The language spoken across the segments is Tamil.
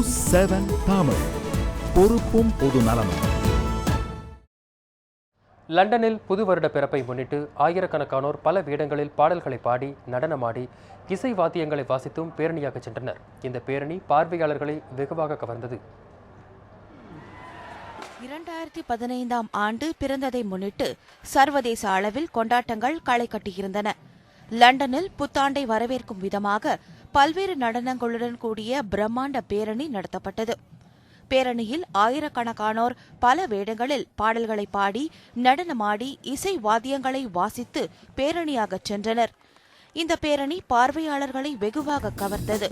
நியூஸ் 7 தமிழ், பொறுப்பும் பொது நலமும். லண்டனில் புது வருட பிறப்பை முன்னிட்டு ஆயிரக்கணக்கானோர் பல வேடங்களில் பாடல்களை பாடி, நடனமாடி, இசை வாத்தியங்களை வாசித்தும் பேரணியாக சென்றனர். இந்த பேரணி பார்வையாளர்களை வெகுவாக கவர்ந்தது. 2015ஆம் ஆண்டு பிறந்ததை முன்னிட்டு சர்வதேச அளவில் கொண்டாட்டங்கள் களை கட்டியிருந்தன. லண்டனில் புத்தாண்டை வரவேற்கும் விதமாக பல்வேறு நடனங்களுடன் கூடிய பிரம்மாண்ட பேரணி நடத்தப்பட்டது. பேரணியில் ஆயிரக்கணக்கானோர் பல வேடங்களில் பாடல்களை பாடி, நடனமாடி, இசை வாத்தியங்களை வாசித்து பேரணியாக சென்றனர். இந்த பேரணி பார்வையாளர்களை வெகுவாக கவர்ந்தது.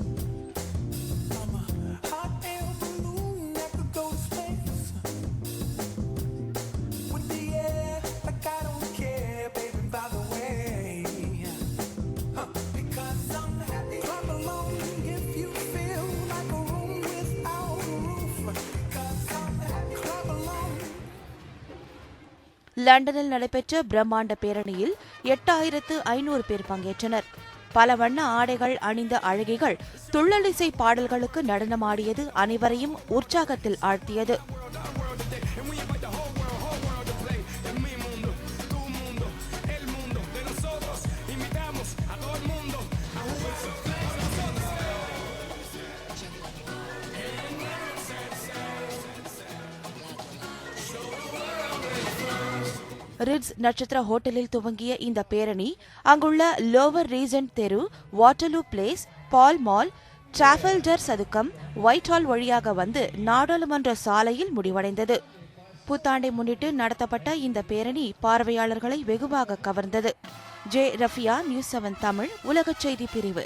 லண்டனில் நடைபெற்ற பிரம்மாண்ட பேரணியில் 8500 பேர் பங்கேற்றனர். பல வண்ண ஆடைகள் அணிந்த அழகிகள் துள்ளலிசை பாடல்களுக்கு நடனமாடியது அனைவரையும் உற்சாகத்தில் ஆழ்த்தியது. ரிட்ஸ் நட்சத்திர ஹோட்டலில் துவங்கிய இந்த பேரணி அங்குள்ள லோவர் ரீஜென்ட் தெரு, வாட்டர்லூ பிளேஸ், பால் மால், டிராஃபல்டர் சதுக்கம், ஒயிட் ஹால் வழியாக வந்து நாடாளுமன்ற சாலையில் முடிவடைந்தது. புத்தாண்டை முன்னிட்டு நடத்தப்பட்ட இந்த பேரணி பார்வையாளர்களை வெகுவாக கவர்ந்தது. ஜே ரஃபியா, நியூஸ் 7 தமிழ், உலகச் செய்தி பிரிவு.